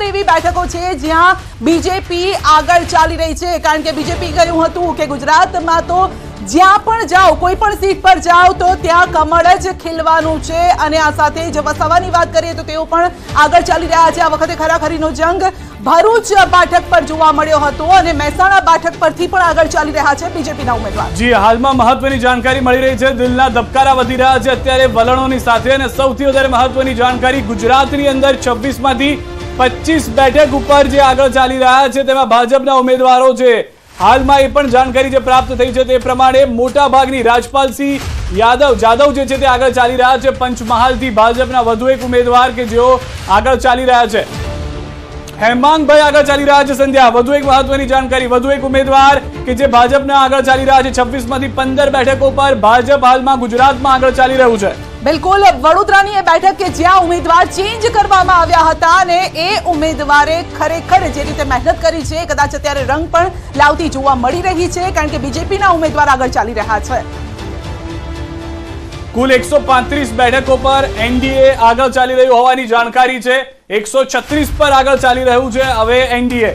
એવી બેઠકો છે જ્યાં બીજેપી આગળ ચાલી રહી છે, કારણ કે બીજેપી કહ્યું હતું કે ગુજરાતમાં તો જ્યાં પણ જાઓ, કોઈ પણ સીટ પર જાઓ તો ત્યાં કમળ જ ખીલવાનું છે. અને આ સાથે જ વસાવાની વાત કરીએ તો તેઓ પણ આગળ ચાલી રહ્યા છે. આ વખતે ખરાખરીનો જંગ ભરૂચ બેઠક પર જોવા મળ્યો હતો અને મહેસાણા બેઠક પરથી પણ આગળ ચાલી રહ્યા છે બીજેપીના ઉમેદવાર. જી, હાલમાં મહત્વની જાણકારી મળી રહી છે. દિલના ધબકારા વધી રહ્યા છે અત્યારે વલણોની સાથે, અને સૌથી વધારે મહત્વની જાણકારી ગુજરાતની અંદર 26 માંથી 25 બેઠક ઉપર જે આગળ ચાલી રહ્યા છે તેમાં ભાજપના ઉમેદવારો છે. હાલમાં એ પણ જાણકારી જે પ્રાપ્ત થઈ છે તે પ્રમાણે મોટા ભાગની રાજપાલસિંહ જાદવ જે છે તે આગળ ચાલી રહ્યા છે. પંચમહાલથી ભાજપના વધુ એક ઉમેદવાર કે જેઓ આગળ ચાલી રહ્યા છે. હેમાંગભાઈ આગળ ચાલી રહ્યા છે. સંધ્યા, વધુ એક મહત્વની જાણકારી, વધુ એક ઉમેદવાર કે જે ભાજપના આગળ ચાલી રહ્યા છે. 26 માંથી 15 બેઠકો પર ભાજપ હાલમાં ગુજરાતમાં આગળ ચાલી રહ્યું છે. બિલકુલ, વડોદરાની એ બેઠક કે જ્યાં ઉમેદવાર ચેન્જ કરવામાં આવ્યા હતા અને એ ઉમેદવારે ખરેખર જે રીતે મહેનત કરી છે કદાચ અત્યારે રંગ પણ લાવતી જોવા મળી રહી છે, કારણ કે બીજેપીના ઉમેદવાર આગળ ચાલી રહ્યા છે. કુલ 135 બેઠકો પર એનડીએ આગળ ચાલી રહ્યું હોવાની જાણકારી છે. 136 પર આગળ ચાલી રહ્યું છે હવે એનડીએ.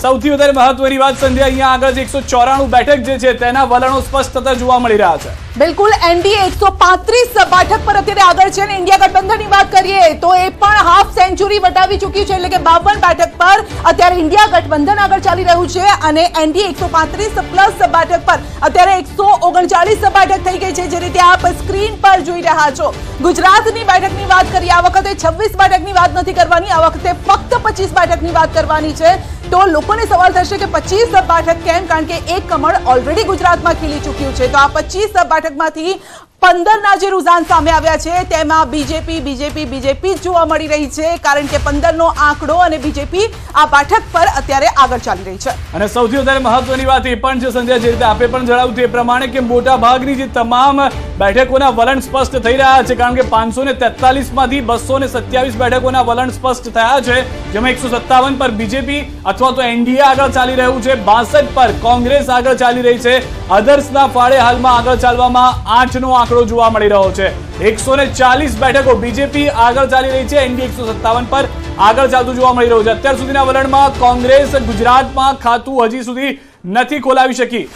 સૌથી વધારે મહત્વની વાત સંધ્યા, અહીંયા આગળ 194 બેઠક જે છે તેના વલણો સ્પષ્ટ થતા જોવા મળી રહ્યા છે. બિલકુલ, એનડીએ 135 બેઠક પર અત્યારે આગળ છે અને ઇન્ડિયા ગઠબંધનની વાત કરીએ તો એ પણ હાફ સેન્ચુરી વટાવી ચૂક્યું છે, એટલે કે 52 બેઠક પર અત્યારે ઇન્ડિયા ગઠબંધન આગળ ચાલી રહ્યું છે અને એનડીએ 135 પ્લસ બેઠક પર અત્યારે 139 બેઠક થઈ ગઈ છે, જે રીતે આપ સ્ક્રીન પર જોઈ રહ્યા છો. ગુજરાતની બેઠકની વાત કરીએ, આ વખતે 26 બેઠકની વાત નથી કરવાની, આ વખતે ફક્ત 25 બેઠકની વાત કરવાની છે. તો લોકોને સવાલ થશે કે 25 બેઠક કેમ, કારણ કે એક કમળ ઓલરેડી ગુજરાતમાં ખીલી ચૂક્યું છે. તો આ 25 બેઠકમાંથી 15ના જે રુઝાન સામે આવ્યા છે તેમાં બીજેપી જ જોવા મળી રહી છે, કારણ કે 15નો આંકડો અને બીજેપી આ બેઠક પર અત્યારે આગળ ચાલી રહી છે. અને સૌથી વધારે મહત્વની વાત એ પણ છે સંજય, જે રીતે આપે પણ જણાવ્યું તે પ્રમાણે કે મોટા ભાગની જે તમામ બેઠકોના વલણ સ્પષ્ટ થઈ રહ્યા છે, કારણ કે 543 માંથી 227 બેઠકોના વલણ સ્પષ્ટ થયા છે, જેમાં 157 પર બીજેપી અથવા તો એનડીએ આગળ ચાલી રહ્યું છે, 62 પર કોંગ્રેસ આગળ ચાલી રહી છે. અધર્સના ફાળે હાલમાં આગળ ચાલવામાં 8નો આંકડો જોવા મળી રહ્યો છે. 140 બેઠકો બીજેપી આગળ ચાલી રહી છે, એનડીએ 157 પર આગળ ચાલતું જોવા મળી રહ્યું છે. અત્યાર સુધીના વલણમાં કોંગ્રેસ ગુજરાતમાં ખાતું હજી સુધી નથી ખોલાવી શકી.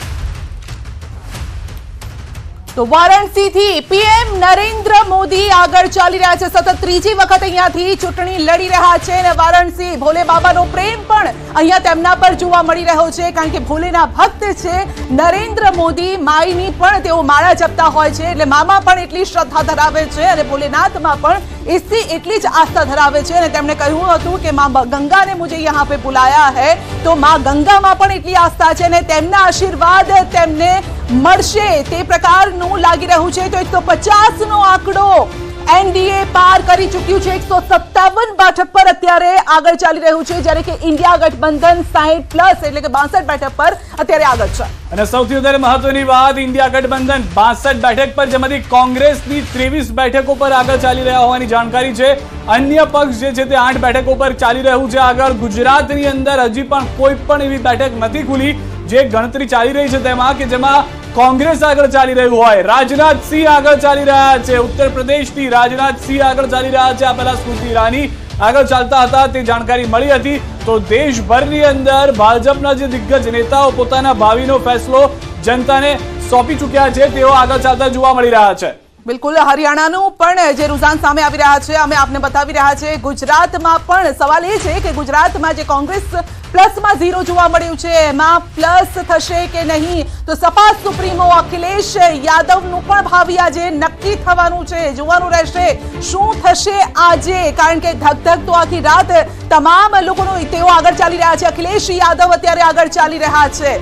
તો વારાણસીથી પીએમ નરેન્દ્ર મોદી આગળ ચાલી રહ્યા છે. સતત ત્રીજી વખત અહીંયાથી ચૂંટણી લડી રહ્યા છે અને વારાણસી ભોલે બાબાનો પ્રેમ પણ અહીંયા તેમના પર જોવા મળી રહ્યો છે, કારણ કે ભોલેના ભક્ત છે નરેન્દ્ર મોદી. માઈની પણ તેઓ માળા જપતા હોય છે, એટલે મામાં પણ એટલી શ્રદ્ધા ધરાવે છે અને ભોલેનાથમાં પણ એટલી જ આસ્થા ધરાવે છે. અને તેમણે કહ્યું હતું કે માँ ગંગા ने मुझे यहाँ पे बुलाया है, તો માँ ગંગામાં પણ એટલી આસ્થા છે અને તેમના આશીર્વાદ તેમને મળશે તે પ્રકારનું લાગી રહ્યું છે. તો 150નો આંકડો એનડીએ પાર કરી ચૂક્યું છે. 157 બેઠક પર અત્યારે આગળ ચાલી રહ્યું છે, જ્યારે કે ઇન્ડિયા ગઠબંધન 60 પ્લસ એટલે કે 62 બેઠક પર અત્યારે આગળ છે. અને સૌથી વધારે મહત્વની વાત, ઇન્ડિયા ગઠબંધન 62 બેઠક પર, જેમાંથી કોંગ્રેસની 23 બેઠકો પર આગળ ચાલી રહ્યા હોવાની જાણકારી છે. અન્ય પક્ષ જે છે તે 8 બેઠકો પર ચાલી રહ્યું છે આગળ. ગુજરાતની અંદર હજી પણ કોઈ પણ એવી બેઠક નથી ખુલી જે ગણતરી ચાલી રહી છે તેમાં, કે જેમાં કોંગ્રેસ આગળ ચાલી રહ્યું હોય. રાજનાથસિંહ આગળ ચાલી રહ્યા છે, ઉત્તર પ્રદેશથી રાજનાથસિંહ આગળ ચાલી રહ્યા છે. આ પહેલા સ્મૃતિ ઈરાની આગળ ચાલતા હતા તે જાણકારી મળી હતી. તો દેશભરની અંદર ભાજપના જે દિગ્ગજ નેતાઓ પોતાના ભાવિનો ફેસલો જનતાને સોંપી ચૂક્યા છે, તેઓ આગળ ચાલતા જોવા મળી રહ્યા છે. બિલકુલ, હરિયાણાનું પણ જે રુઝાન સામે આવી રહ્યા છે અમે આપને બતાવી રહ્યા છે. ગુજરાતમાં પણ સવાલ એ છે કે ગુજરાતમાં જે કોંગ્રેસ પ્લસમાં 0 જોવા મળ્યું છે એમાં પ્લસ થશે કે નહીં. તો સપા સુપ્રીમો અખિલેશ યાદવનું પણ ભાવિ આજે નક્કી થવાનું છે, જોવાનું રહેશે શું થશે આજે, કારણ કે ધક તો આખી રાત તમામ લોકોનો તેઓ આગળ ચાલી રહ્યા છે. અખિલેશ યાદવ અત્યારે આગળ ચાલી રહ્યા છે.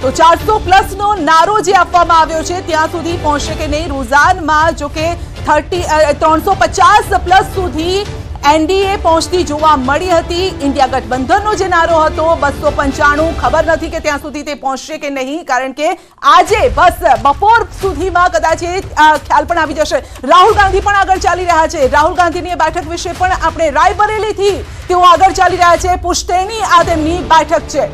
તો 400 પ્લસનો નારો જે આપવામાં આવ્યો છે ત્યાં સુધી પહોંચશે કે નહીં. રુઝાનમાં જો કે 350 પ્લસ સુધી એનડીએ પહોંચતી જોવા મળી હતી. ઇન્ડિયા ગઠબંધનનો જે નારો હતો 295, ખબર નથી કે ત્યાં સુધી તે પહોંચશે કે નહીં, કારણ કે આજે બસ બપોર સુધીમાં કદાચ એ ખ્યાલ પણ આવી જશે. રાહુલ ગાંધી પણ આગળ ચાલી રહ્યા છે. રાહુલ ગાંધીની બેઠક વિશે પણ આપણે રાયબરેલીથી તેઓ આગળ ચાલી રહ્યા છે. પુશ્તૈની આ તેમની બેઠક છે.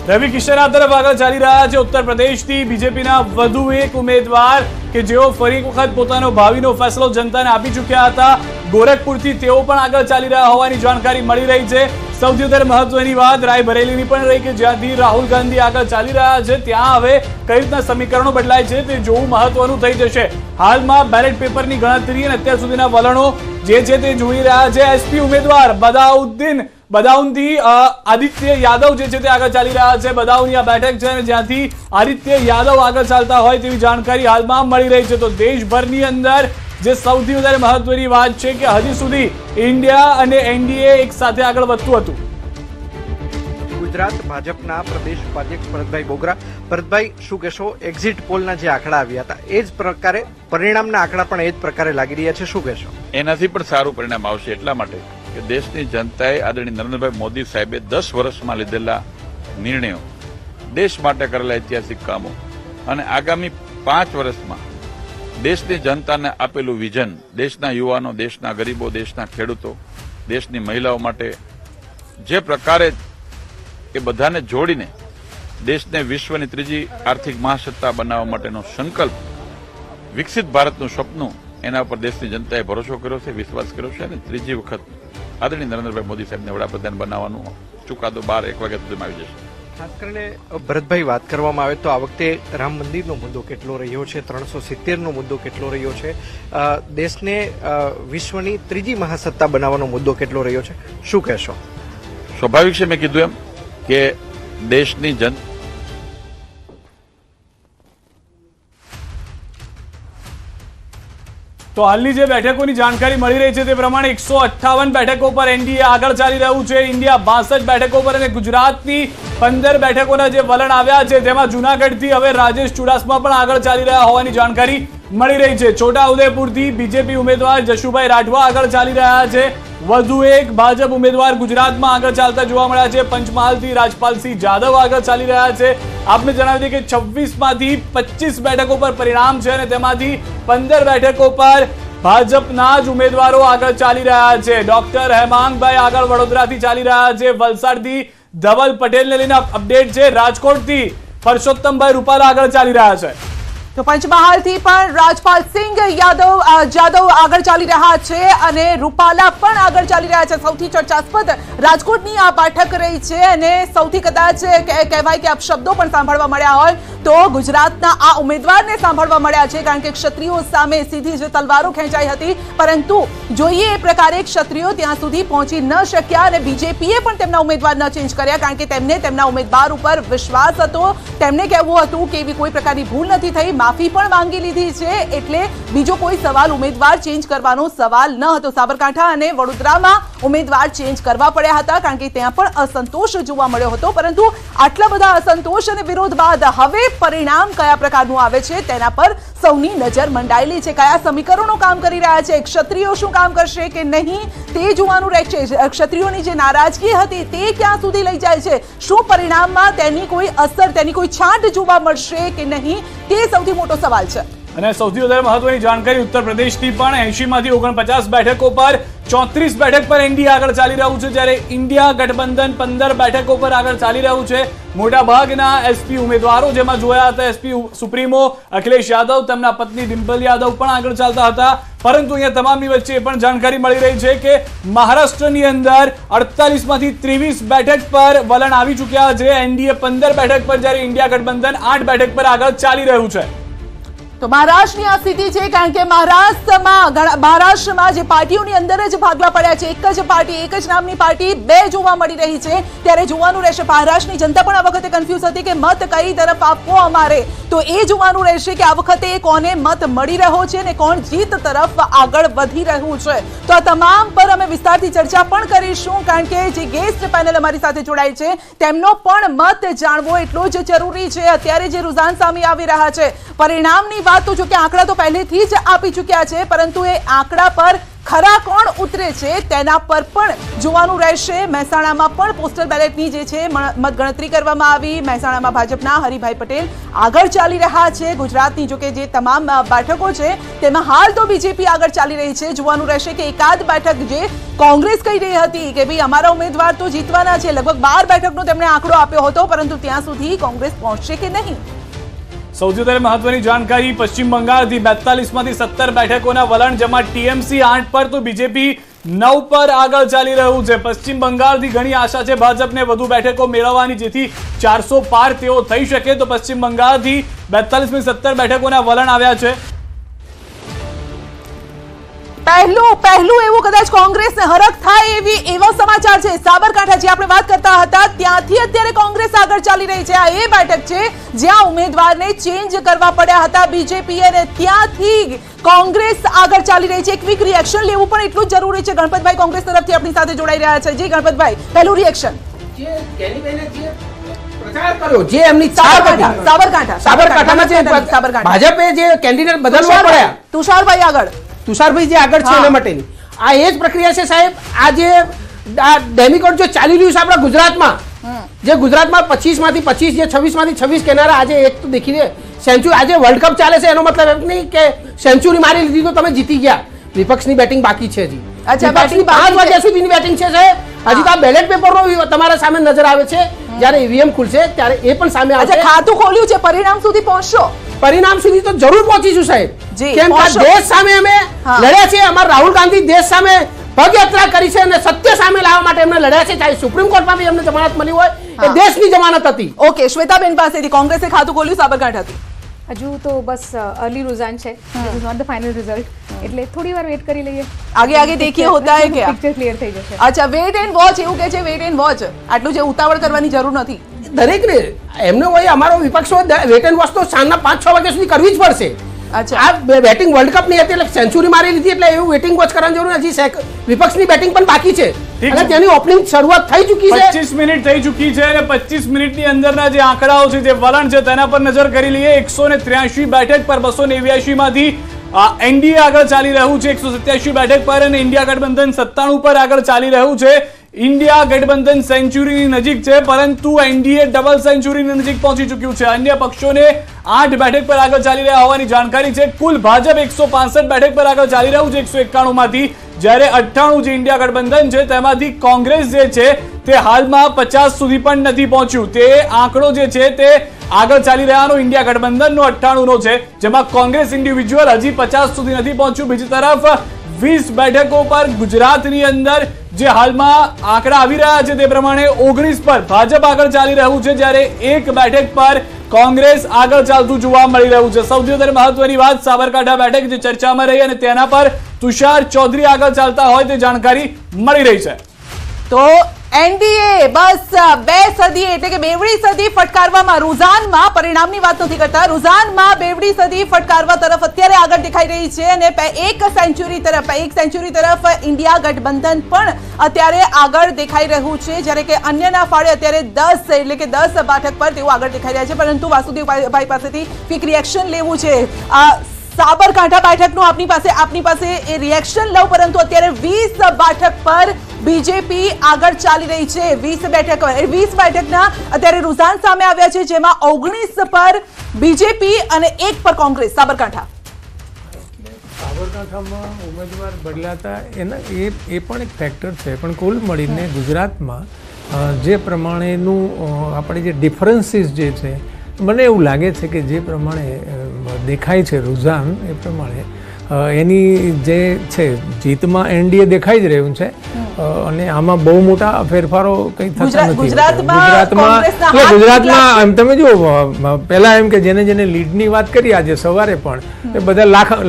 રવિ કિશન આ તરફ આગળ ચાલી રહ્યા છે. ઉત્તર પ્રદેશથી બીજેપીના વધુ એક ઉમેદવાર કે જેઓ ફરી એક વખત પોતાનો ભાવિનો ફેસલો જનતાને આપી ચૂક્યા હતા. ગોરખપુરથી તેઓ પણ આગળ ચાલી રહ્યા હોવાની જાણકારી મળી રહી છે. સૌથી વધારે મહત્વની વાત રાયબરેલીની પણ રહી કે જ્યાંથી રાહુલ ગાંધી આગળ ચાલી રહ્યા છે ત્યાં હવે કઈ રીતના સમીકરણો બદલાય છે તે જોવું મહત્વનું થઈ જશે. હાલમાં બેલેટ પેપરની ગણતરી અને અત્યાર સુધીના વલણો જે છે તે જોઈ રહ્યા છે. એસપી ઉમેદવાર બદાઉનથી આદિત્ય યાદવ જે છે તે આગળ ચાલી રહ્યા છે. બદાઉની આ બેઠક છે અને જ્યાંથી આદિત્ય યાદવ આગળ ચાલતા હોય તેવી જાણકારી હાલમાં મળી રહી છે. તો દેશભરની અંદર જે સૌથી વધારે મહત્વની વાત છે કે હજી સુધી ઇન્ડિયા અને એનડીએ એક સાથે આગળ વધતું હતું. ગુજરાત ભાજપના પ્રદેશ ઉપાધ્યક્ષ ભરતભાઈ બોગરા. ભરતભાઈ, શું કહેશો? એક્ઝિટ પોલના જે આંકડા આવ્યા હતા એ જ પ્રકારે પરિણામના આંકડા પણ એ જ પ્રકારે લાગી રહ્યા છે, શું કહેશો? એનાથી પણ સારું પરિણામ આવશે એટલા માટે કે દેશની જનતાએ આદરણીય નરેન્દ્રભાઈ મોદી સાહેબે 10 વર્ષમાં લીધેલા નિર્ણયો, દેશ માટે કરેલા ઐતિહાસિક કામો અને આગામી 5 વર્ષમાં દેશની જનતાને આપેલું વિઝન, દેશના યુવાનો, દેશના ગરીબો, દેશના ખેડૂતો, દેશની મહિલાઓ માટે જે પ્રકારે એ બધાને જોડીને દેશને વિશ્વની ત્રીજી આર્થિક મહાસત્તા બનાવવા માટેનો સંકલ્પ, વિકસિત ભારતનું સપનું, એના ઉપર દેશની જનતાએ ભરોસો કર્યો છે, વિશ્વાસ કર્યો છે અને ત્રીજી વખત આદરણીય નરેન્દ્રભાઈ મોદી સાહેબને વડાપ્રધાન બનાવવાનો ચુકાદો 12-1 વાગ્યા સુધીમાં આવી જશે. ખાસ કરીને ભરતભાઈ, વાત કરવામાં આવે તો આ વખતે રામ મંદિરનો મુદ્દો કેટલો રહ્યો છે, 370નો મુદ્દો કેટલો રહ્યો છે, દેશને વિશ્વની ત્રીજી મહાસત્તા બનાવવાનો મુદ્દો કેટલો રહ્યો છે, શું કહેશો? સ્વાભાવિક છે, મેં કીધું એમ કે દેશની તો હાલની જે બેઠકોની જાણકારી મળી રહી છે તે પ્રમાણે 158 બેઠકો પર એનડીએ આગળ ચાલી રહ્યું છે. ઇન્ડિયા 62 બેઠકો પર અને ગુજરાતની 15 બેઠકોના જે વલણ આવ્યા છે તેમાં જૂનાગઢથી હવે રાજેશ ચુડાસમા પણ આગળ ચાલી રહ્યા હોવાની જાણકારી મળી રહી છે. છોટાઉદેપુરથી બીજેપી ઉમેદવાર જશુભાઈ રાઠવા આગળ ચાલી રહ્યા છે. વધુ એક ભાજપ ઉમેદવાર ગુજરાતમાં આગળ ચાલતા જોવા મળ્યા છે. પંચમહાલથી રાજપાલસિંહ જાદવ આગળ ચાલી રહ્યા છે. આપને જણાવી દઈએ કે 26માંથી 25 બેઠકો પર પરિણામ છે અને તેમાંથી 15 બેઠકો પર ભાજપના જ ઉમેદવારો આગળ ચાલી રહ્યા છે. ડોક્ટર હેમાંગભાઈ આગળ વડોદરાથી ચાલી રહ્યા છે. વલસાડથી ધવલ પટેલને લઈને અપડેટ છે. રાજકોટથી પરસોત્તમભાઈ રૂપાલા આગળ ચાલી રહ્યા છે. તો પંચમહાલથી પણ રાજપાલસિંહ જાદવ આગળ ચાલી રહ્યા છે અને રૂપાલા પણ આગળ ચાલી રહ્યા છે. સૌથી ચર્ચાસ્પદ રાજકોટની આ બેઠક રહી છે અને સૌથી કદાચ કહેવાય કે અપશબ્દો પણ સાંભળવા મળ્યા હોય તો ગુજરાતના આ ઉમેદવારને સાંભળવા મળ્યા છે, કારણ કે ક્ષત્રિયો સામે સીધી જ તલવારો ખેંચાઈ હતી, પરંતુ જોઈએ એ પ્રકારે ક્ષત્રિયો ત્યાં સુધી પહોંચી ન શક્યા અને બીજેપીએ પણ તેમના ઉમેદવાર ન ચેન્જ કર્યા, કારણ કે તેમને તેમના ઉમેદવાર ઉપર વિશ્વાસ હતો. તેમને કહેવું હતું કે એવી કોઈ પ્રકારની ભૂલ નથી થઈ, માફી પણ માંગી લીધી છે, એટલે બીજો કોઈ સવાલ ઉમેદવાર ચેન્જ કરવાનો સવાલ ન હતો. સાબરકાંઠા અને વડોદરામાં ઉમેદવાર ચેન્જ કરવા પડ્યા હતા કારણ કે ત્યાં પણ અસંતોષ જોવા મળ્યો હતો, પરંતુ આટલા બધા અસંતોષ અને વિરોધ બાદ હવે પરિણામ કયા પ્રકારનું આવે છે તેના પર સૌની નજર મંડાયેલી છે. કયા સમીકરણો કામ કરી રહ્યા છે, ક્ષત્રિયો શું કામ કરશે કે નહીં તે જોવાનું રહેશે. ક્ષત્રિયોની જે નારાજગી હતી તે ક્યાં સુધી લઈ જાય છે, શું પરિણામમાં તેની કોઈ અસર, તેની કોઈ છાંટ જોવા મળશે કે નહીં તે સૌથી મોટો સવાલ છે. અને સૌથી વધારે મહત્વની જાણકારી ઉત્તર પ્રદેશથી પણ 80માંથી 49 બેઠકો પર 34 બેઠક પર એનડીએ આગળ ચાલી રહ્યું છે, જ્યારે ઇન્ડિયા ગઠબંધન 15 બેઠકો પર આગળ ચાલી રહ્યું છે. મોટાભાગના એસપી ઉમેદવારો જેમાં જોયા હતા એસપી સુપ્રીમો અખિલેશ યાદવ, તેમના પત્ની ડિમ્પલ યાદવ પણ આગળ ચાલતા હતા, પરંતુ અહીંયા તમામની વચ્ચે એ પણ જાણકારી મળી રહી છે કે મહારાષ્ટ્રની અંદર 48માંથી 23 બેઠક પર વલણ આવી ચૂક્યા છે. એનડીએ 15 બેઠક પર, જ્યારે ઇન્ડિયા ગઠબંધન 8 બેઠક પર આગળ ચાલી રહ્યું છે. તો મહારાષ્ટ્રની આ સ્થિતિ છે, કારણ કે મહારાષ્ટ્રમાં જે પાર્ટીઓની અંદર જ ભાગલા પડ્યા છે, એક જ પાર્ટી, એક જ નામની પાર્ટી બે જોવા મળી રહી છે, ત્યારે જોવાનું રહેશે. મહારાષ્ટ્રની જનતા પણ આ વખતે કન્ફ્યુઝ હતી કે મત કઈ તરફ આપવો અમારે, તો એ જોવાનું રહેશે કે આ વખતે કોને મત મળી રહ્યો છે અને કોણ જીત તરફ આગળ વધી રહ્યું છે. તો આ તમામ પર અમે વિસ્તારથી ચર્ચા પણ કરીશું, કારણ કે જે ગેસ્ટ પેનલ અમારી સાથે જોડાય છે તેમનો પણ મત જાણવો એટલો જ જરૂરી છે. અત્યારે જે રુઝાન સામે આવી રહ્યા છે, પરિણામની વાત તો જો કે આંકડા તો પહેલેથી જ આપી ચૂક્યા છે, પરંતુ એ આંકડા પર ખરા કોણ ઉતરે છે તેના પર પણ જોવાનું રહેશે. મહેસાણામાં પણ પોસ્ટલ બેલેટની જે છે મતગણતરી કરવામાં આવી. મહેસાણામાં ભાજપના હરિભાઈ પટેલ આગળ ચાલી રહ્યા છે. ગુજરાતની જો કે જે તમામ બેઠકો છે તેમાં હાલ તો બીજેપી આગળ ચાલી રહી છે. જોવાનું રહેશે કે એકાદ બેઠક જે કોંગ્રેસ કહી રહી હતી કે ભાઈ અમારા ઉમેદવાર તો જીતવાના છે, લગભગ 12 બેઠકનો તેમણે આંકડો આપ્યો હતો, પરંતુ ત્યાં સુધી કોંગ્રેસ પહોંચશે કે નહીં. સૌથી વધારે મહત્વની જાણકારી પશ્ચિમ બંગાળથી 42માંથી 17 બેઠકોના વલણ, જેમાં ટીએમસી 8 પર તો બીજેપી 9 પર આગળ ચાલી રહ્યું છે. પશ્ચિમ બંગાળથી ઘણી આશા છે ભાજપને વધુ બેઠકો મેળવવાની, જેથી 400 પાર તેઓ થઈ શકે. તો પશ્ચિમ બંગાળથી 42 17 બેઠકોના વલણ આવ્યા છે. પહેલું એવું કદાચ કોંગ્રેસને હરખ થાય એવા સમાચાર છે. સાબરકાંઠા જે આપણે વાત કરતા હતા ત્યાંથી અત્યારે કોંગ્રેસ આગળ ચાલી રહી છે. આ એ બેઠક છે જ્યાં ઉમેદવારને ચેન્જ કરવા પડ્યા હતા બીજેપી, અને ત્યાંથી કોંગ્રેસ આગળ ચાલી રહી છે. એક ક્વિક રિએક્શન લેવું પણ એટલું જ જરૂરી છે. ગણપતભાઈ કોંગ્રેસ તરફથી આપણી સાથે જોડાઈ રહ્યા છે. જી ગણપતભાઈ, પહેલું રિએક્શન. જે એમની સાબરકાંઠામાં ભાજપે જે કેન્ડિડેટ બદલવા પડ્યા, તુષારભાઈ આગળ, તુષારભાઈ જે આગળ છે એના માટેની આ એ જ પ્રક્રિયા છે સાહેબ. આ જે ડેમિકોડ જો ચાલી રહ્યું છે આપણા ગુજરાતમાં, જે ગુજરાતમાં 25 માંથી 25, જે 26 માંથી 26 કેનારા, આજે એક તો દેખીને સેન્ચુરી, આજે વર્લ્ડ કપ ચાલે છે એનો મતલબ એમ નહીં કે સેન્ચુરી મારી લીધી તો તમે જીતી ગયા. વિપક્ષની બેટિંગ બાકી છે હજી. અચ્છા, વિપક્ષની 5 વાગ્યા સુધીની બેટિંગ છે સાહેબ. હજી તો આ બેલેટ પેપરનો તમારા સામે નજર આવે છે. જ્યારે ઈવીએમ ખુલશે ત્યારે એ પણ સામે આવશે. ખાતું ખોલ્યું છે, પરિણામ સુધી પહોંચશો? પરિણામ સુધી તો જરૂર પહોંચીશું સાહેબ. કેમ કે દેશ સામે અમે લડ્યા છે. અમારા રાહુલ ગાંધી દેશ સામે પગયાત્રા કરી છે અને સત્ય સામે લાવવા માટે એમને લડ્યા છે. ચાહે સુપ્રીમ કોર્ટમાં બી એમને જમાનત મળી હોય, એ દેશની જમાનત હતી. ઓકે, શ્વેતાબેન પાસેથી કોંગ્રેસે ખાતું ખોલ્યું સાબરકાંઠાથી. હજુ તો બસ અર્લી रुझान છે, it is not the final result, એટલે થોડી વાર વેટ કરી લઈએ. આગે દેખીએ હોતા હે क्या? પિક્ચર ક્લિયર થઈ જશે. અચ્છા, વેટ એન્ડ વોચ એવું કે છે. વેટ એન્ડ વોચ, આટલું જે ઉતાવળ કરવાની જરૂર નથી. દરેકને એમને હોય, અમારો વિપક્ષ હોય, વેટ એન્ડ વોચ તો સાંજના 5-6 વાગ્યા સુધી કરવી જ પડશે. અચ્છા, આ બેટિંગ વર્લ્ડ કપ ની હતી એટલે સેન્ચુરી મારી લીધી એટલે એવું વેટિંગ વોચ કરવાની જરૂર નથી. વિપક્ષની બેટિંગ પણ બાકી છે અને તેની ઓપનિંગ શરૂઆત થઈ ચૂકી છે. 25 મિનિટ થઈ ચૂકી છે અને 25 મિનિટની અંદરના જે આંકડાઓ છે, જે વલણ છે, તેના પર નજર કરી લઈએ. 183 બેઠક પર 289 માંથી એનડીએ આગળ ચાલી રહ્યું છે 187 બેઠક પર, અને ઇન્ડિયા ગઠબંધન 97 પર આગળ ચાલી રહ્યું છે. ઇન્ડિયા ગઠબંધન સેન્ચુરીની નજીક છે, પરંતુ એનડીએ ડબલ સેન્ચુરીની નજીક પહોંચી ચૂક્યું છે. અન્ય પક્ષોને 8 બેઠક પર આગળ ચાલી રહ્યા હોવાની જાણકારી છે. કુલ ભાજપ 165 બેઠક પર આગળ ચાલી રહ્યું છે 191 માંથી, જ્યારે 98 જે ઇન્ડિયા ગઠબંધન છે તેમાંથી કોંગ્રેસ જે છે તે હાલમાં 50 સુધી પણ નથી પહોંચ્યું. તે આંકડો જે છે તે આગળ ચાલી રહ્યાનો ઇન્ડિયા ગઠબંધનનો 98નો છે, જેમાં કોંગ્રેસ ઇન્ડિવિજ્યુઅલ હજી 50 સુધી નથી પહોંચ્યું. બીજી તરફ 20 બેઠકો પર ગુજરાતની અંદર જે હાલમાં આંકડા આવી રહ્યા છે તે પ્રમાણે 19 પર ભાજપ આગળ ચાલી રહ્યું છે, જ્યારે 1 બેઠક પર કોંગ્રેસ આગળ ચાલતું જોવા મળી રહ્યું છે. સૌથી વધારે મહત્વની વાત સાબરકાંઠા બેઠક જે ચર્ચામાં રહી અને તેના પર તુષાર ચૌધરી આગળ ચાલતા હોય તે જાણકારી મળી રહી છે. તો એનડીએ બસ 2 સદી એટલે કે બેવડી સદી ફટકારવામાં, રુઝાનમાં, પરિણામની વાત નથી કરતા, રુઝાનમાં બેવડી સદી ફટકારવા તરફ અત્યારે આગળ દેખાઈ રહી છે. અને એક સેન્ચુરી તરફ ઇન્ડિયા ગઠબંધન પણ અત્યારે આગળ દેખાઈ રહ્યું છે, જ્યારે કે અન્યના ફાળે અત્યારે 10 એટલે કે 10 બેઠક પર તેઓ આગળ દેખાઈ રહ્યા છે. પરંતુ વાસુદેવભાઈ પાસેથી ક્વિક રિએક્શન લેવું છે. સાબરકાંઠા બેઠકનું આપની પાસે એ રિએક્શન લઉં, પરંતુ અત્યારે 20 બેઠક પર બીજેપી આગળ ચાલી રહી છે. 20 બેઠકના અત્યારે રુઝાન સામે આવ્યા છે, જેમાં 19 પર બીજેપી અને 1 પર કોંગ્રેસ. સાબરકાંઠામાં ઉમેદવાર બદલાતા એના એ પણ એક ફેક્ટર છે, પણ કુલ મળીને ગુજરાતમાં જે પ્રમાણેનું આપણે જે ડિફરન્સીસ જે છે, મને એવું લાગે છે કે જે પ્રમાણે દેખાય છે રુઝાન, એ પ્રમાણે એની જે છે જીતમાં એનડીએ દેખાઈ જ રહ્યું છે. અને આમાં બહુ મોટા ફેરફારો કંઈ થતા નથી ગુજરાતમાં. એમ તમે જો પહેલા એમ કે જેને લીડની વાત કરી આજે સવારે પણ એ બધા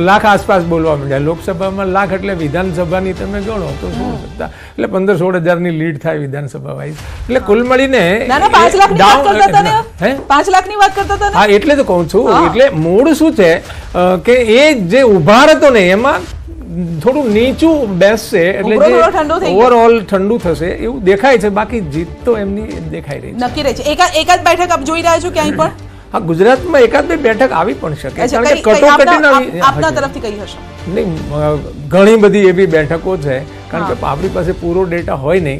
લાખ આસપાસ બોલવા માંડ્યા. લોકસભામાં લાખ એટલે વિધાનસભાની તમે ગણો તો શું સત્તા, એટલે 15-16 હજારની લીડ થાય વિધાનસભા વાઇઝ. એટલે કુલ મળીને 5 લાખની વાત કરતા હતા. હા, એટલે તો કહું છું. એટલે મૂળ શું છે કે એ જે ઉભા હતો ને એમાં થોડું નીચું બેસશે એટલે જે ઓવરઓલ ઠંડુ થશે એવું દેખાય છે. બાકી જીત તો એમની દેખાઈ રહી છે, નક્કી રહી છે. એકાદ બેઠક આપ જોઈ રહ્યા છો ક્યાંય પણ? હા, ગુજરાતમાં 1-2 બેઠક આવી પણ શકે, કારણ કે આપના તરફથી કઈ હશે? નહીં, ઘણી બધી એવી બેઠકો છે, કારણ કે આપણી પાસે પૂરો ડેટા હોય નહીં,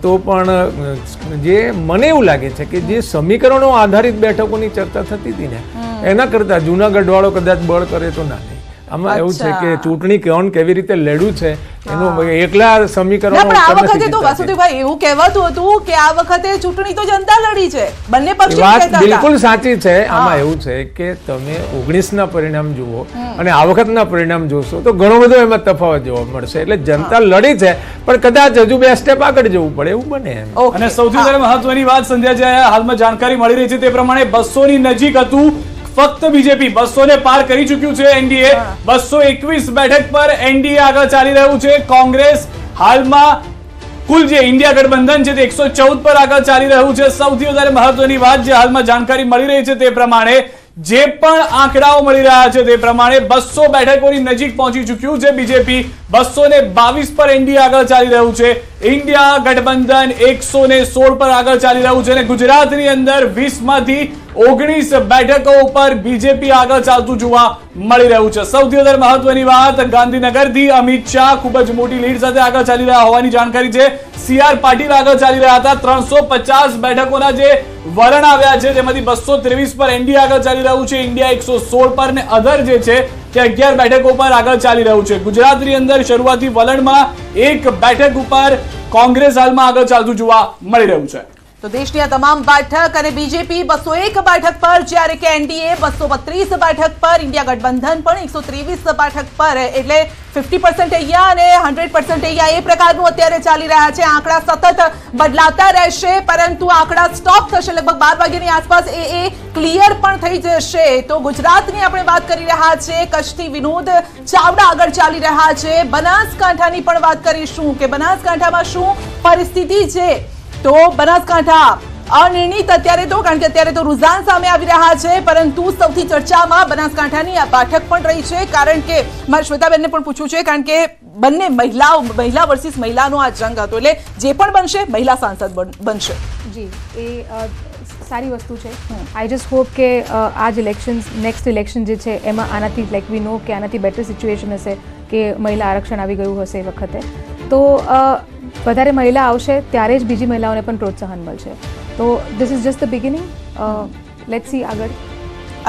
તો પણ જે મને એવું લાગે છે કે જે સમીકરણો આધારિત બેઠકોની ચર્ચા થતી હતી ને એના કરતા જુનાગઢ વાળો કદાચ બળ કરે તો ના. આમાં એવું છે કે અચ્છા. ચૂંટણી કોણ કેવી રીતે લડ્યું છે એનું એકલા ના, સમીકરણો પણ આ ઉપર નથી વખતે તો જીતાતી. વાસુદેવભાઈ એવું કહેવાતું હતું કે આ વખતે ચૂંટણી તો જનતા લડી છે, બંને પક્ષે વાત કહેતા હતા. બિલકુલ સાચી છે. આમાં એવું છે કે તમે 19 ના પરિણામ જુઓ અને આ વખતના પરિણામ જોશો તો ઘણો બધો એમાં તફાવત જોવા મળશે. એટલે જનતા લડી છે પણ કદાચ હજુ 2 સ્ટેપ આગળ જવું પડે એવું બને એમ. Okay. અને સૌથી વધારે મહત્વની વાત સંધ્યા જે હાલમાં જાણકારી મળી રહી છે તે પ્રમાણે 200 ની નજીક હતું, ફક્ત બીજેપી 200 ને પાર કરી ચૂક્યું છે. એનડીએ 221 બેઠક પર એનડીએ આગળ ચાલી રહ્યું છે. કોંગ્રેસ હાલમાં કુલ જે ઇન્ડિયા ગઠબંધન છે તે 114 પર આગળ ચાલી રહ્યું છે. સૌથી વધારે મહત્વની વાત જે હાલમાં જાણકારી મળી રહી છે તે પ્રમાણે જે પણ આંકડાઓ મળી રહ્યા છે તે પ્રમાણે 200 બેઠકોની નજીક પહોંચી ચૂક્યું છે બીજેપી. 222 પર એનડીએ આગળ ચાલી રહ્યું છે. ઇન્ડિયા ગઠબંધન 116 પર આગળ ચાલી રહ્યું છે અને ગુજરાતની અંદર 20 માંથી 19 બેઠકો ઉપર બીજેપી આગળ ચાલતું જોવા મળી રહ્યું છે. સૌથી વધારે મહત્વની વાત, ગાંધીનગરથી અમિત શાહ ખૂબ જ મોટી લીડ સાથે આગળ ચાલી રહ્યા હોવાની જાણકારી છે. CR પાટીલ આગળ ચાલી રહ્યા હતા. 350 બેઠકોના જે વલણ આવ્યા છે તેમાંથી 223 પર એનડીએ આગળ ચાલી રહ્યું છે. ઇન્ડિયા 116 પર ને અધર જે છે તે 11 બેઠકો પર આગળ ચાલી રહ્યું છે. ગુજરાતની અંદર શરૂઆતી વલણમાં 1 બેઠક ઉપર કોંગ્રેસ હાલમાં આગળ ચાલતું જોવા મળી રહ્યું છે. તો દેશની આ તમામ બેઠક અને બીજેપી 201 બેઠક પર, જ્યારે કે એનડીએ 232 બેઠક પર, ઇન્ડિયા ગઠબંધન પણ 123 બેઠક પર, એટલે 50% અહીંયા અને 100% અહીંયા, એ પ્રકારનું અત્યારે ચાલી રહ્યા છે. આંકડા સતત બદલાતા રહેશે, પરંતુ આંકડા સ્ટોપ થશે લગભગ 12 વાગ્યાની આસપાસ. એ ક્લિયર પણ થઈ જશે. તો ગુજરાતની આપણે વાત કરી રહ્યા છે. કચ્છથી વિનોદ ચાવડા આગળ ચાલી રહ્યા છે. બનાસકાંઠાની પણ વાત કરીશું કે બનાસકાંઠામાં શું પરિસ્થિતિ છે. તો બનાસકાંઠા અનિર્ણિત અત્યારે તો, કારણ કે અત્યારે તો રુઝાન સામે આવી રહ્યા છે, પરંતુ સૌથી ચર્ચામાં બનાસકાંઠાની આ બેઠક પણ રહી છે. કારણ કે મારે શ્વેતાબેનને પણ પૂછ્યું છે, કારણ કે બંને મહિલા વર્સિસ મહિલાનો આ જંગ હતો, એટલે જે પણ બનશે મહિલા સાંસદ બનશે. જી, એ સારી વસ્તુ છે. આઈ જસ્ટ હોપ કે આ જ ઇલેક્શન્સ, નેક્સ્ટ ઇલેક્શન જે છે એમાં આનાથી લાઈક વી નો કે આનાથી બેટર સિચ્યુએશન હશે કે મહિલા આરક્ષણ આવી ગયું હશે એ વખતે. તો વધારે મહિલા આવશે ત્યારે જ બીજી મહિલાઓને પણ પ્રોત્સાહન મળશે. તો this is just the beginning. Let's see આગળ.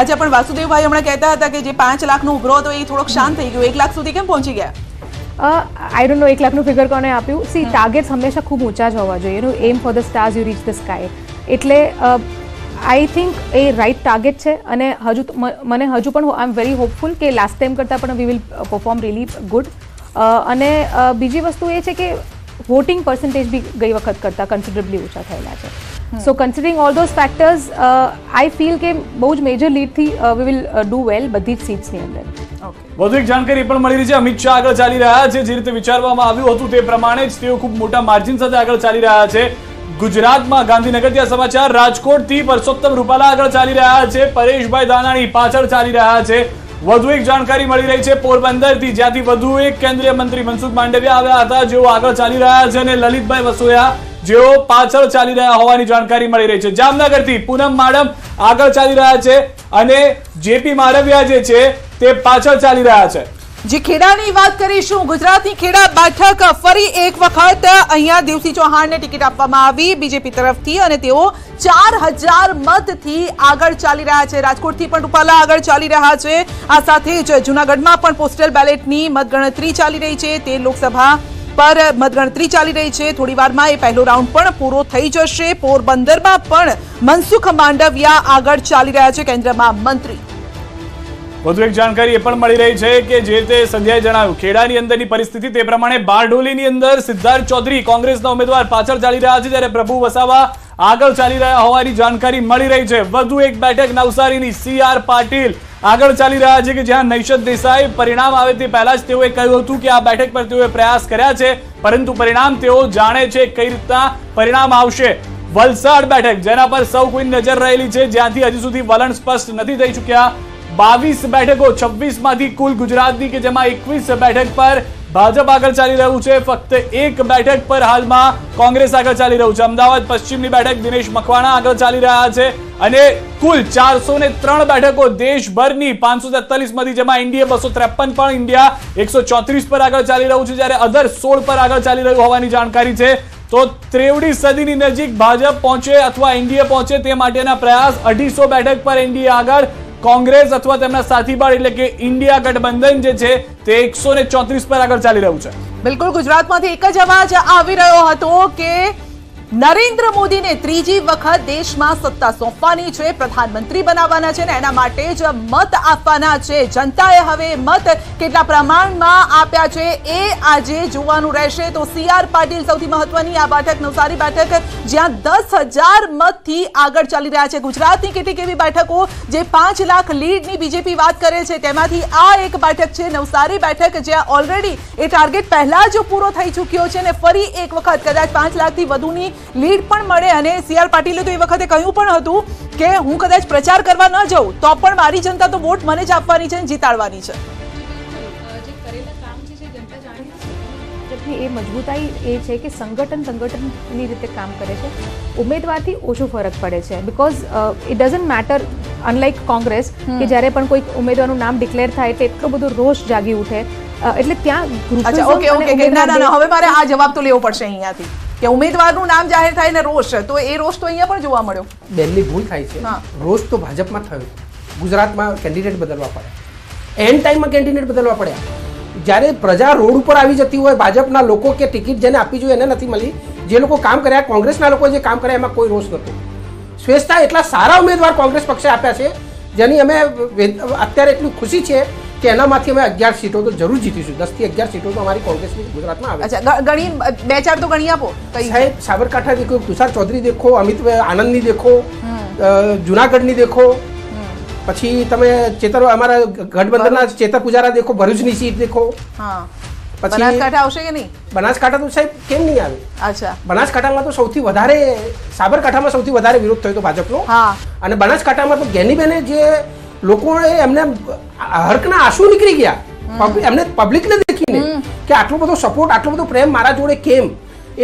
અચ્છા, પણ વાસુદેવભાઈ હમણાં કહેતા હતા કે જે 5 લાખનો ઉભરો હતો એ થોડોક શાંત થઈ ગયો, 1 લાખ સુધી કેમ પહોંચી ગયા? આઈ ડોન્ટ નો 1 લાખનું ફિગર કોને આપ્યું. સી, ટાર્ગેટ્સ હંમેશા ખૂબ ઊંચા જ હોવા જોઈએ. એનું aim for the stars you reach the sky. એટલે I think a right target છે. અને મને હજુ પણ આઈ એમ વેરી હોપફુલ કે લાસ્ટ ટાઈમ કરતાં પણ we will perform really good. અને બીજી વસ્તુ એ છે કે વોટિંગ પર્સન્ટેજ બી ગઈ વખત કરતાં કન્સિડરેબલી ઓછા થયેલા છે. So considering all those factors, I feel કે બહુ જ મેજર લીડથી વી વિલ ડુ વેલ બધી જ સીટ્સની અંદર. વધુ એક જાણકારી પણ મળી રહી છે. અમિત શાહ આગળ ચાલી રહ્યા છે. જે રીતે વિચારવામાં આવ્યું હતું તે પ્રમાણે જ તેઓ ખૂબ મોટા માર્જિન સાથે આગળ ચાલી રહ્યા છે. ગુજરાતમાં ગાંધીનગરથી આ સમાચાર, રાજકોટથી પરસોત્તમ રૂપાલા આગળ ચાલી રહ્યા છે. પરેશભાઈ દાનાણી પાછળ ચાલી રહ્યા છે. વધુ એક જાણકારી મળી રહી છે પોરબંદરથી, જ્યાંથી વધુ એક કેન્દ્રીય મંત્રી મનસુખ માંડવિયા આવ્યા હતા, જેઓ આગળ ચાલી રહ્યા છે, અને લલિતભાઈ વસોયા જેઓ પાછળ ચાલી રહ્યા હોવાની જાણકારી મળી રહી છે. જામનગરથી પૂનમ માડમ આગળ ચાલી રહ્યા છે અને જેપી મારવિયા જે છે તે પાછળ ચાલી રહ્યા છે. જે ખેડાની વાત કરીશું, ગુજરાતની ખેડા બેઠક ફરી એક વખત અહીંયા દેવસિંહ ચૌહાણને ટિકિટ આપવામાં આવી બીજેપી તરફથી, અને તેઓ 4000 મતથી આગળ ચાલી રહ્યા છે. રાજકોટથી પણ રૂપાલા આગળ ચાલી રહ્યા છે. આ સાથે જ જૂનાગઢમાં પણ પોસ્ટલ બેલેટની મતગણતરી ચાલી રહી છે. તે લોકસભા પર મતગણતરી ચાલી રહી છે. થોડી વારમાં એ પહેલો રાઉન્ડ પણ પૂરો થઈ જશે. પોરબંદરમાં પણ મનસુખ માંડવિયા આગળ ચાલી રહ્યા છે, કેન્દ્રમાં મંત્રી. વધુ એક જાણકારી એ પણ મળી રહી છે કે જે તે સંધ્યાએ જણાવ્યું, ખેડાની અંદરની પરિસ્થિતિ તે પ્રમાણે બારડોલીની અંદર સિદ્ધાર્થ ચૌધરી કોંગ્રેસના ઉમેદવાર પાછળ ચાલી રહ્યા છે, જ્યારે પ્રભુ વસાવા આગળ ચાલી રહ્યા હોવાની જાણકારી મળી રહી છે. વધુ એક બેઠક નવસારીની CR પાટીલ આગળ ચાલી રહ્યા છે, કે જ્યાં નૈશદ દેસાઈ પરિણામ આવે તે પહેલા જ તેઓએ કહ્યું હતું કે આ બેઠક પર તેઓએ પ્રયાસ કર્યા છે, પરંતુ પરિણામ તેઓ જાણે છે કઈ રીતના પરિણામ આવશે. વલસાડ બેઠક જેના પર સૌ કોઈની નજર રહેલી છે, જ્યાંથી હજી સુધી વલણ સ્પષ્ટ નથી થઈ ચૂક્યા. 22 બેઠકો 26 માંથી કુલ ગુજરાતની, કે જેમાં 21 બેઠક પર ભાજપ આગળ ચાલી રહ્યું છે. ફક્ત 1 બેઠક પર હાલમાં કોંગ્રેસ આગળ ચાલી રહ્યું છે. અમદાવાદ પશ્ચિમની બેઠક દિનેશ મકવાણા આગળ ચાલી રહ્યા છે, અને કુલ 403 બેઠકો દેશભરની 543 માંથી, જેમાં ઇન્ડિયા 253 પણ, ઇન્ડિયા 134 પર આગળ ચાલી રહ્યું છે, જ્યારે અધર 16 પર આગળ ચાલી રહ્યું હોવાની જાણકારી છે. તો 23મી સદીની નજીક ભાજપ પહોંચે અથવા ઇન્ડિયા પહોંચે તે માટેના પ્રયાસ. 250 બેઠક પર એનડીએ આગળ, કોંગ્રેસ અથવા તેમના સાથીદાર એટલે કે ઇન્ડિયા ગઠબંધન જે છે તે 134 પર આગળ ચાલી રહ્યું છે. બિલકુલ, ગુજરાતમાંથી એક જ અવાજ આવી રહ્યો હતો કે નરેન્દ્ર મોદીને ત્રીજી વખત દેશમાં સત્તા સોંપવાની છે, પ્રધાનમંત્રી બનાવવાના છે ને એના માટે જ મત આપવાના છે. જનતાએ હવે મત કેટલા પ્રમાણમાં આપ્યા છે એ આજે જોવાનું રહેશે. તો CR પાટીલ સૌથી મહત્વની આ બેઠક, નવસારી બેઠક, જ્યાં 10,000 મતથી આગળ ચાલી રહ્યા છે. ગુજરાતની કેટલીક એવી બેઠકો જે 5 લાખ લીડની બીજેપી વાત કરે છે, તેમાંથી આ એક બેઠક છે નવસારી બેઠક, જ્યાં ઓલરેડી એ ટાર્ગેટ પહેલા જ પૂરો થઈ ચૂક્યો છે ને ફરી એક વખત કદાચ 5 લાખથી વધુની લીડ પણ મળે. અને CR પાટીલે તો એ વખતે કહ્યું પણ હતું કે હું કદાચ પ્રચાર કરવા ન જાઉં તો પણ મારી જનતા તો વોટ મને જ આપવાની છે, જીતાડવાની છે. એ મજબૂતાઈ એ છે કે સંગઠનની રીતે કામ કરે છે. ઉમેદવારથી ઓછો ફરક પડે છે because it doesn't matter, unlike Congress કે જ્યારે પણ કોઈ ઉમેદવારનું નામ ડિક્લેર થાય એટલે એટલો બધો રોષ જાગી ઉઠે, એટલે ત્યાં હવે મારે આ જવાબ તો લેવો પડશે અહીંયાથી કે ઉમેદવારનું નામ જાહેર થાય ને રોષ, તો એ રોષ તો અહીંયા પણ જોવા મળ્યો. બેનની ભૂલ થાય છે. રોષ તો ભાજપમાં થયો, ગુજરાતમાં કેન્ડિડેટ બદલવા પડે, એન્ડ ટાઈમમાં કેન્ડિડેટ બદલવા પડ્યા. જ્યારે પ્રજા રોડ ઉપર આવી જતી હોય, ભાજપના લોકો કે ટિકિટ જેને આપવી જોઈએ એને નથી મળી, જે લોકો કામ કર્યા, કોંગ્રેસના લોકો જે કામ કર્યા એમાં કોઈ રોષ નહોતો. શ્રેષ્ઠતા એટલા સારા ઉમેદવાર કોંગ્રેસ પક્ષે આપ્યા છે જેની અમે અત્યારે એટલી ખુશી છે કે એનામાંથી અમે 11 સીટો તો જરૂર જીતીશું. 10 થી 11 સીટો તો અમારી કોંગ્રેસની ગુજરાતમાં આવે. અચ્છા, ગણી 2-4 તો ગણી આપો. સાહેબ, સાબરકાંઠા દેખો, તુષાર ચૌધરી દેખો, અમિત આનંદની દેખો, જુનાગઢની દેખો, પછી તમે અમારા ગઠબંધનના ચેતર પુજારા દેખો, ભરૂચની સીટ દેખો. પછી બનાસકાંઠા આવશે કે નહીં? બનાસકાંઠા તો સાહેબ કેમ નહીં આવે? અચ્છા, બનાસકાંઠામાં તો સૌથી વધારે, સાબરકાંઠામાં સૌથી વધારે વિરોધ થયો હતો ભાજપનો. અને બનાસકાંઠામાં તો ગેનીબેને જે લોકોએ એમને હરકના આંસુ નીકળી ગયા એમને પબ્લિકને દેખીને કે આટલો બધો સપોર્ટ, આટલો બધો પ્રેમ મારા જોડે કેમ,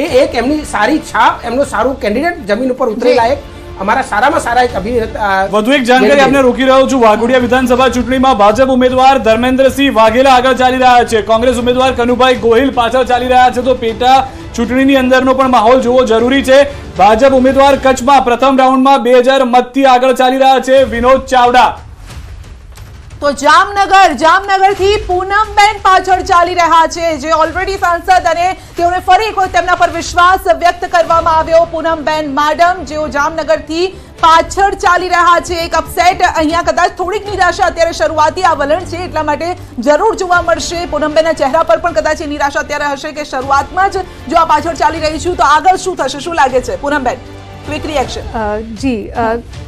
એ એક એમની સારી છાપ, એમનો સારું કેન્ડિડેટ જમીન ઉપર ઉતરે લાયક અમારા સારામાં સારા એક અભિનેતા. વધુ એક જાણકારી આપને રોકી રહ્યો છું. વાઘોડિયા વિધાનસભા ચૂંટણીમાં ભાજપ ઉમેદવાર ધર્મેન્દ્રસિંહ વાઘેલા આગળ ચાલી રહ્યા છે, કોંગ્રેસ ઉમેદવાર કનુભાઈ ગોહિલ પાછળ ચાલી રહ્યા છે. તો પેટા ચૂંટણીની અંદરનો પણ માહોલ જોવો જરૂરી છે. ભાજપ ઉમેદવાર કચ્છમાં પ્રથમ રાઉન્ડમાં 2000 મતથી આગળ ચાલી રહ્યા છે વિનોદ ચાવડા. તો જામનગરથી પૂનમબેન પાછળ ચાલી રહ્યા છે, જે ઓલરેડી સાંસદ, અને તેઓને ફરી એક વખત તેમના પર વિશ્વાસ વ્યક્ત કરવામાં આવ્યો. પૂનમબેન માડમ જેઓ જામનગરથી પાછળ ચાલી રહ્યા છે. એક અપસેટ અહીંયા, કદાચ થોડીક નિરાશા અત્યારે શરૂઆતી આ વલણ છે એટલા માટે જરૂર જોવા મળશે. પૂનમબેનના ચહેરા પર પણ કદાચ એ નિરાશા અત્યારે હશે કે શરૂઆતમાં જ જો આ પાછળ ચાલી રહી છું તો આગળ શું થશે, શું લાગે છે પૂનમબેન? Quick reaction. જી,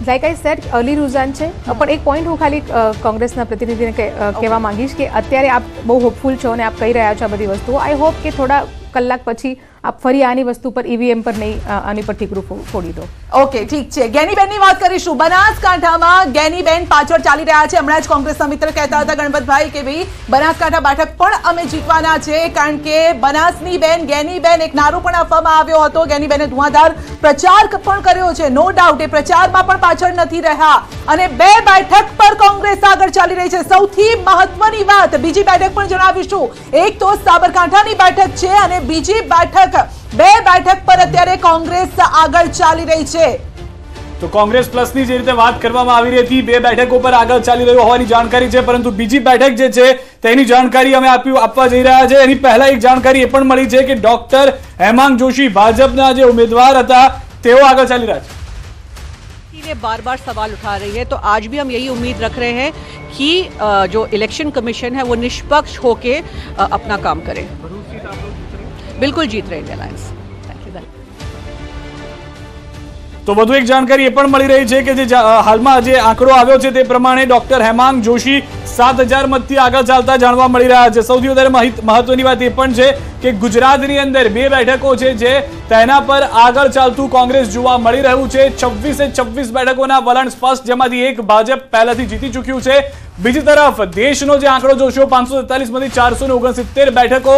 લાઈક આઈ સેડ, અર્લી રૂઝાન છે. પણ એક પોઈન્ટ હું ખાલી કોંગ્રેસના પ્રતિનિધિને કહેવા માંગીશ કે અત્યારે આપ બહુ હોપફુલ છો અને આપ કહી રહ્યા છો આ બધી વસ્તુઓ. આઈ હોપ કે થોડા કલાક પછી આપ ફરી આની વસ્તુ પર EVM પર નહીં, આની પર ઠીકરું ફોડી દો. ઓકે, ઠીક છે. ગેનીબેનની વાત કરીશું. બનાસકાંઠામાં ગેનીબેન પાછળ ચાલી રહ્યા છે. હમણાં જ કોંગ્રેસના મિત્ર કહેતા હતા ગણપતભાઈ કે ભાઈ બનાસકાંઠા બેઠક પણ અમે જીતવાના છે, કારણ કે બનાસની બેન ગેનીબેન, એક નારો પણ આપવામાં આવ્યો હતો. ગેનીબેને ધુઆધાર પ્રચાર પણ કર્યો છે, નો ડાઉટ. એ પ્રચારમાં પણ પાછળ નથી રહ્યા અને 2 બેઠક પર કોંગ્રેસ આગળ ચાલી રહી છે. સૌથી મહત્વની વાત, બીજી બેઠક પણ જણાવીશું. એક તો સાબરકાંઠાની બેઠક છે અને બીજી બેઠક, 2 બેઠક પર અત્યારે કોંગ્રેસ આગળ ચાલી રહી છે. તો કોંગ્રેસ પ્લસની જે રીતે વાત કરવામાં આવી રહી હતી, 2 બેઠકો પર આગળ ચાલી રહ્યો હોવાની જાણકારી છે, પરંતુ બીજી બેઠક જે છે તેની જાણકારી અમે આપવા જઈ રહ્યા છે. એની પહેલા એક જાણકારી એ પણ મળી છે કે ડોક્ટર હેમાંગ જોશી, ભાજપના જે ઉમેદવાર હતા, તેઓ આગળ ચાલી રહ્યા છે. ये बार बार सवाल उठा रही है, तो आज भी हम यही उम्मीद रख रहे हैं कि जो इलेक्शन कमीशन है वो निष्पक्ष होके अपना काम करे. बिल्कुल जीत रहे इंडिया अलायंस. તો વધુ એક જાણકારી એ પણ મળી રહી છે કે જે હાલમાં જે આંકડો આવ્યો છે તે પ્રમાણે ડોક્ટર હેમાંગ જોશી 7000 મતથી આગળ ચાલતા જાણવા મળી રહ્યા છે. સૌથી વધારે મહત્વની વાત એ પણ છે કે ગુજરાતની અંદર 2 બેઠકો છે જે તેના પર આગળ ચાલતું કોંગ્રેસ જોવા મળી રહ્યું છે. 26 બેઠકોના વલણ સ્પષ્ટ, જેમાંથી એક ભાજપ પહેલાથી જીતી ચૂક્યું છે. બીજી તરફ દેશનો જે આંકડો જોશો, 543 માંથી 469 બેઠકો,